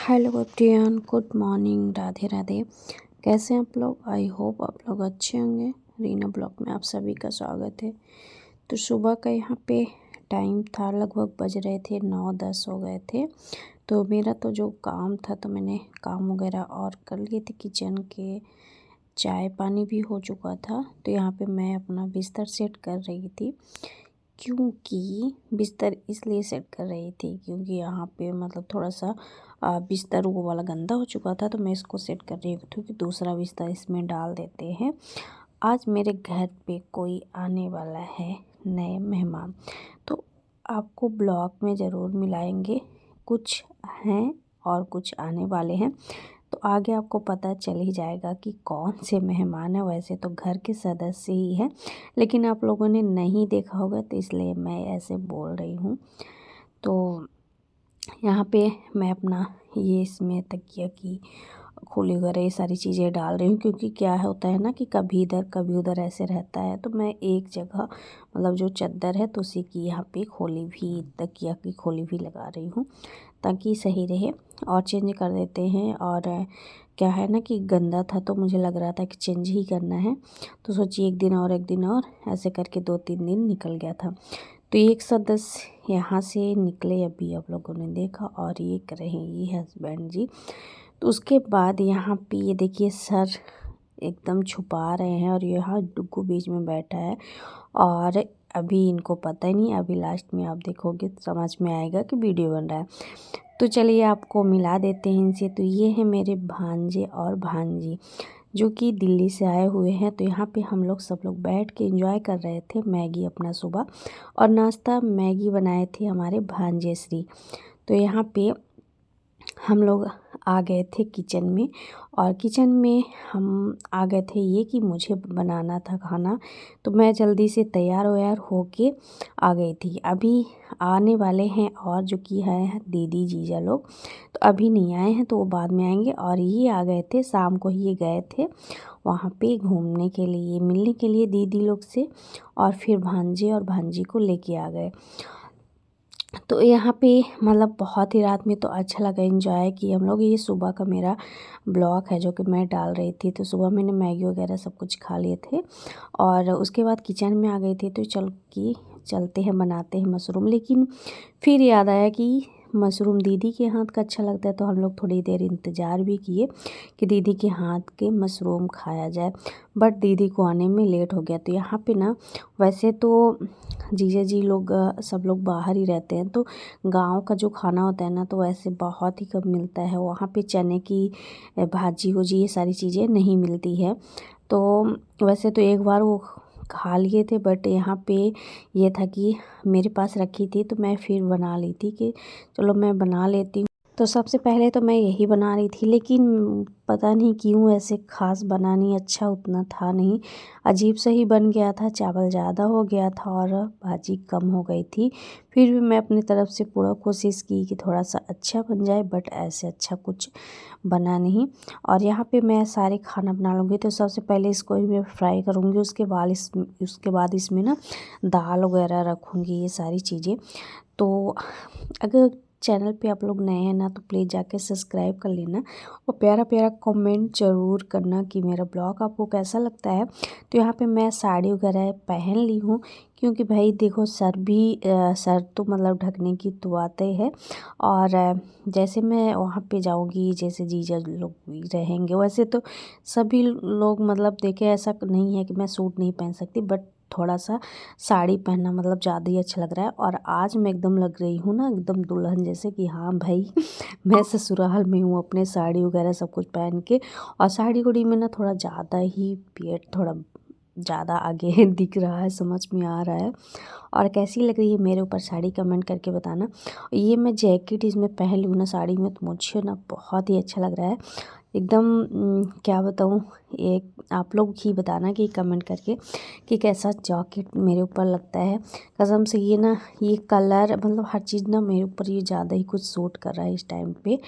Hello everyone, good morning, Radhe Radhe. कैसे हैं आप लोग? आई होप आप लोग अच्छे होंगे। रीना ब्लॉग में आप सभी का स्वागत है। तो सुबह का यहाँ पे टाइम था, लगभग बज रहे थे 9-10 हो गए थे। तो मेरा तो जो काम था तो मैंने काम वगैरह और कर लिए थे किचन के, चाय पानी भी हो चुका था। तो यहाँ पे मैं अपना बिस्तर सेट कर रही थी, क्योंकि बिस्तर इसलिए सेट कर रही थी क्योंकि यहाँ पे मतलब थोड़ा सा बिस्तर वो वाला गंदा हो चुका था। तो मैं इसको सेट कर रही थी कि दूसरा बिस्तर इसमें डाल देते हैं। आज मेरे घर पे कोई आने वाला है, नए मेहमान। तो आपको ब्लॉग में ज़रूर मिलाएंगे, कुछ हैं और कुछ आने वाले हैं। तो आगे आपको पता चल ही जाएगा कि कौन से मेहमान हैं। वैसे तो घर के सदस्य ही हैं, लेकिन आप लोगों ने नहीं देखा होगा तो इसलिए मैं ऐसे बोल रही हूँ। तो यहाँ पे मैं अपना ये इसमें तकिया की खोली वगैरह ये सारी चीज़ें डाल रही हूँ, क्योंकि क्या होता है ना कि कभी इधर कभी उधर ऐसे रहता है। तो मैं एक जगह मतलब जो चादर है तो उसी की यहाँ पे खोली भी, तकिया की खोली भी लगा रही हूँ ताकि सही रहे। और चेंज कर देते हैं। और क्या है ना कि गंदा था तो मुझे लग रहा था कि चेंज ही करना है। तो सोचिए एक दिन और ऐसे करके 2-3 दिन निकल गया था। तो एक सदस्य यहाँ से निकले, अभी आप लोगों ने देखा, और ये कर रहे हैं ये हस्बैंड जी। तो उसके बाद यहाँ पे ये देखिए सर एकदम छुपा रहे हैं और यहाँ डुग्गू बीच में बैठा है। और अभी इनको पता ही नहीं, अभी लास्ट में आप देखोगे तो समझ में आएगा कि वीडियो बन रहा है। तो चलिए आपको मिला देते हैं इनसे। तो ये है मेरे भांजे और भांजी जो कि दिल्ली से आए हुए हैं। तो यहाँ पे हम लोग सब लोग बैठ के एंजॉय कर रहे थे मैगी अपना सुबह, और नाश्ता मैगी बनाए थे हमारे भांजे श्री। तो यहाँ पे हम लोग आ गए थे किचन में, और किचन में हम आ गए थे ये कि मुझे बनाना था खाना। तो मैं जल्दी से तैयार व्यार होके आ गई थी। अभी आने वाले हैं और जो कि है दीदी जीजा लोग, तो अभी नहीं आए हैं, तो वो बाद में आएंगे। और ये आ गए थे, शाम को ही गए थे वहाँ पे घूमने के लिए, मिलने के लिए दीदी लोग से, और फिर भांजे और भांजी को लेके आ गए। तो यहाँ पे मतलब बहुत ही रात में तो अच्छा लगा, एंजॉय किए हम लोग। ये सुबह का मेरा ब्लॉग है जो कि मैं डाल रही थी। तो सुबह मैंने मैगी वगैरह सब कुछ खा लिए थे, और उसके बाद किचन में आ गई थी। तो चलते हैं बनाते हैं मशरूम। लेकिन फिर याद आया कि मशरूम दीदी के हाथ का अच्छा लगता है, तो हम लोग थोड़ी देर इंतज़ार भी किए कि दीदी के हाथ के मशरूम खाया जाए। बट दीदी को आने में लेट हो गया। तो यहाँ पे ना वैसे तो जीजा जी लोग सब लोग बाहर ही रहते हैं, तो गांव का जो खाना होता है ना तो वैसे बहुत ही कम मिलता है। वहाँ पे चने की भाजी वजी ये सारी चीज़ें नहीं मिलती है। तो वैसे तो एक बार वो खा लिए थे, बट यहाँ पे ये था कि मेरे पास रखी थी तो मैं फिर बना ली थी कि चलो मैं बना लेती हूँ। तो सबसे पहले तो मैं यही बना रही थी, लेकिन पता नहीं क्यों ऐसे ख़ास बना नहीं, अच्छा उतना था नहीं, अजीब सा ही बन गया था। चावल ज़्यादा हो गया था और भाजी कम हो गई थी। फिर भी मैं अपनी तरफ से पूरा कोशिश की कि थोड़ा सा अच्छा बन जाए, बट ऐसे अच्छा कुछ बना नहीं। और यहाँ पे मैं सारे खाना बना लूँगी। तो सबसे पहले इसको ही मैं फ्राई करूँगी, उसके बाद इसमें ना दाल वगैरह रखूँगी, ये सारी चीज़ें। तो अगर चैनल पे आप लोग नए हैं ना तो प्लीज़ जाके सब्सक्राइब कर लेना, और प्यारा प्यारा कमेंट ज़रूर करना कि मेरा ब्लॉग आपको कैसा लगता है। तो यहाँ पे मैं साड़ी वगैरह पहन ली हूँ, क्योंकि भाई देखो सर तो मतलब ढकने की तो बात ही है। और जैसे मैं वहाँ पे जाऊँगी, जैसे जीजा लोग भी रहेंगे, वैसे तो सभी लोग मतलब देखे, ऐसा नहीं है कि मैं सूट नहीं पहन सकती, बट थोड़ा सा साड़ी पहनना मतलब ज़्यादा ही अच्छा लग रहा है। और आज मैं एकदम लग रही हूँ ना एकदम दुल्हन जैसे कि हाँ भाई मैं ससुराल में हूँ, अपने साड़ी वगैरह सब कुछ पहन के। और साड़ी उड़ी में ना थोड़ा ज़्यादा ही पेट थोड़ा ज़्यादा आगे दिख रहा है, समझ में आ रहा है। और कैसी लग रही है मेरे ऊपर साड़ी कमेंट करके बताना। ये मैं जैकेट इसमें पहन लूँ ना साड़ी में तो मुझे ना बहुत ही अच्छा लग रहा है एकदम। क्या बताऊँ, एक आप लोग ही बताना कि कमेंट करके कि कैसा जैकेट मेरे ऊपर लगता है। कसम से ये ना ये कलर मतलब हर चीज़ ना मेरे ऊपर ये ज़्यादा ही कुछ सूट कर रहा है इस टाइम पे।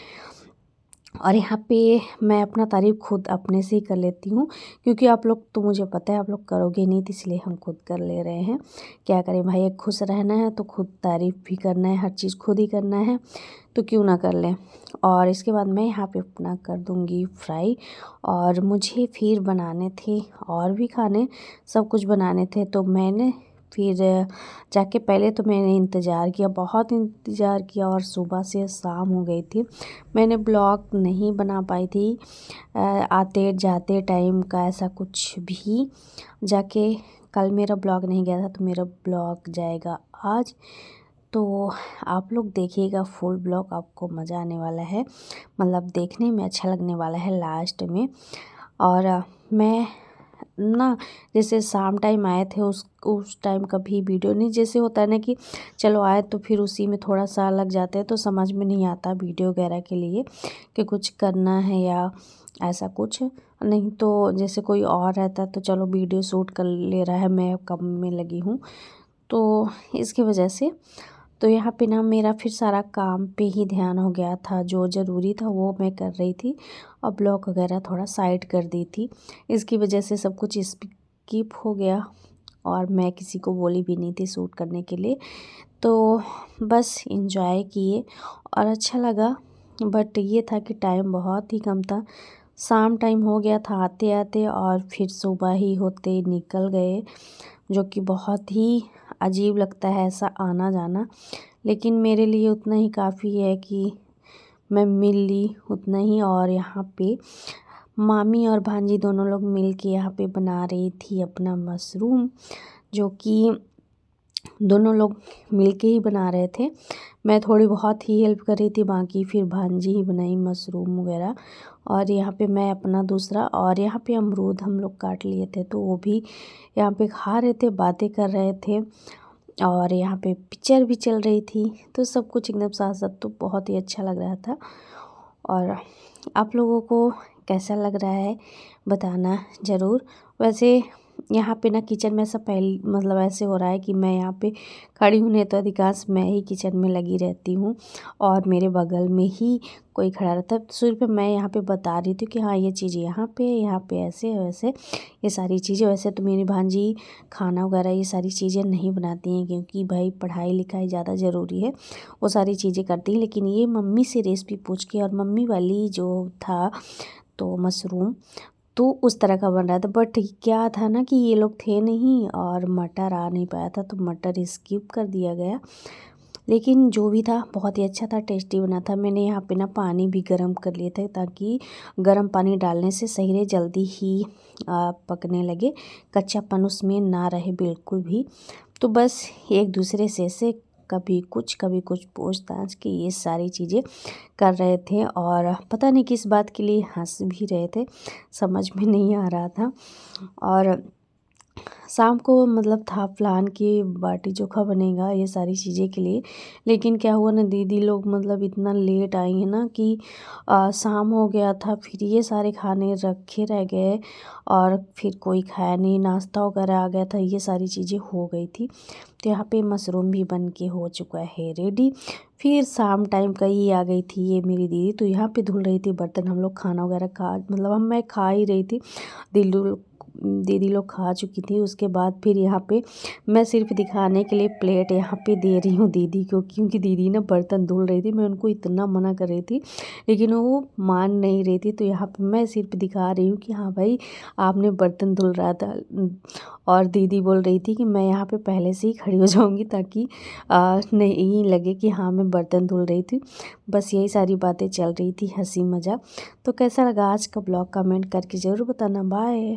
और यहाँ पे मैं अपना तारीफ़ खुद अपने से ही कर लेती हूँ, क्योंकि आप लोग तो मुझे पता है आप लोग करोगे नहीं, तो इसलिए हम खुद कर ले रहे हैं। क्या करें भाई, एक खुश रहना है तो खुद तारीफ़ भी करना है, हर चीज़ खुद ही करना है, तो क्यों ना कर लें। और इसके बाद मैं यहाँ पे अपना कर दूँगी फ्राई। और मुझे फिर बनाने थे और भी खाने, सब कुछ बनाने थे, तो मैंने फिर जाके पहले तो मैंने इंतज़ार किया, बहुत इंतज़ार किया, और सुबह से शाम हो गई थी। मैंने ब्लॉग नहीं बना पाई थी आते जाते टाइम का, ऐसा कुछ भी। जाके कल मेरा ब्लॉग नहीं गया था, तो मेरा ब्लॉग जाएगा आज। तो आप लोग देखिएगा फुल ब्लॉग, आपको मज़ा आने वाला है, मतलब देखने में अच्छा लगने वाला है लास्ट में। और मैं ना जैसे शाम टाइम आए थे, उस टाइम कभी वीडियो नहीं, जैसे होता है ना कि चलो आए तो फिर उसी में थोड़ा सा लग जाते हैं, तो समझ में नहीं आता वीडियो वगैरह के लिए कि कुछ करना है या ऐसा कुछ। नहीं तो जैसे कोई और रहता तो चलो वीडियो शूट कर ले रहा है, मैं काम में लगी हूँ, तो इसकी वजह से। तो यहाँ पे ना मेरा फिर सारा काम पे ही ध्यान हो गया था, जो ज़रूरी था वो मैं कर रही थी, और ब्लॉग वगैरह थोड़ा साइड कर दी थी। इसकी वजह से सब कुछ स्किप हो गया, और मैं किसी को बोली भी नहीं थी शूट करने के लिए। तो बस एंजॉय किए और अच्छा लगा। बट ये था कि टाइम बहुत ही कम था, शाम टाइम हो गया था आते आते, और फिर सुबह ही होते निकल गए, जो कि बहुत ही अजीब लगता है ऐसा आना जाना। लेकिन मेरे लिए उतना ही काफ़ी है कि मैं मिल ली उतना ही। और यहाँ पे मामी और भांजी दोनों लोग मिल के यहाँ पे बना रही थी अपना मशरूम, जो कि दोनों लोग मिलके ही बना रहे थे। मैं थोड़ी बहुत ही हेल्प कर रही थी, बाकी फिर भांजी ही बनाई मशरूम वगैरह। और यहाँ पे मैं अपना दूसरा, और यहाँ पे अमरूद हम लोग काट लिए थे, तो वो भी यहाँ पे खा रहे थे, बातें कर रहे थे, और यहाँ पे पिक्चर भी चल रही थी, तो सब कुछ एकदम साथ साथ, तो बहुत ही अच्छा लग रहा था। और आप लोगों को कैसा लग रहा है बताना ज़रूर। वैसे यहाँ पे ना किचन में सब पहले मतलब ऐसे हो रहा है कि मैं यहाँ पे खड़ी हूँ, नहीं तो अधिकांश मैं ही किचन में लगी रहती हूँ, और मेरे बगल में ही कोई खड़ा रहता है। सिर्फ मैं यहाँ पे बता रही थी कि हाँ ये चीज़ यहाँ पे ऐसे वैसे, ये सारी चीज़ें। वैसे तो मेरी भांजी खाना वगैरह ये सारी चीज़ें नहीं बनाती हैं, क्योंकि भाई पढ़ाई लिखाई ज़्यादा ज़रूरी है, वो सारी चीज़ें करती हैं। लेकिन ये मम्मी से रेसिपी पूछ के, और मम्मी वाली जो था तो मशरूम तो उस तरह का बन रहा था। बट क्या था ना कि ये लोग थे नहीं, और मटर आ नहीं पाया था, तो मटर स्किप कर दिया गया। लेकिन जो भी था बहुत ही अच्छा था, टेस्टी बना था। मैंने यहाँ पे ना पानी भी गर्म कर लिए थे, ताकि गर्म पानी डालने से सही रहे, जल्दी ही पकने लगे, कच्चापन उसमें ना रहे बिल्कुल भी। तो बस एक दूसरे से कभी कुछ पूछताछ की, ये सारी चीज़ें कर रहे थे, और पता नहीं किस बात के लिए हंस भी रहे थे, समझ में नहीं आ रहा था। और शाम को मतलब था प्लान कि बाटी चोखा बनेगा ये सारी चीज़ें के लिए। लेकिन क्या हुआ ना, दीदी लोग मतलब इतना लेट आई हैं ना कि शाम हो गया था, फिर ये सारे खाने रखे रह गए, और फिर कोई खाया नहीं, नाश्ता वगैरह आ गया था, ये सारी चीज़ें हो गई थी। तो यहाँ पे मशरूम भी बन के हो चुका है रेडी। फिर शाम टाइम का ही आ गई थी ये मेरी दीदी, तो यहाँ पे धुल रही थी बर्तन। हम लोग खाना वगैरह खा मतलब मैं खा ही रही थी, दीदी लोग खा चुकी थी। उसके बाद फिर यहाँ पे मैं सिर्फ दिखाने के लिए प्लेट यहाँ पे दे रही हूँ दीदी को, क्योंकि दीदी ना बर्तन धुल रही थी। मैं उनको इतना मना कर रही थी, लेकिन वो मान नहीं रही थी। तो यहाँ पे मैं सिर्फ दिखा रही हूँ कि हाँ भाई आपने बर्तन धुल रहा था। और दीदी बोल रही थी कि मैं यहाँ पे पहले से ही खड़ी हो जाऊँगी, ताकि नहीं लगे कि हाँ मैं बर्तन धुल रही थी। बस यही सारी बातें चल रही थी, हंसी मजाक। तो कैसा लगा आज का ब्लॉग, कमेंट करके ज़रूर बताना। बाय।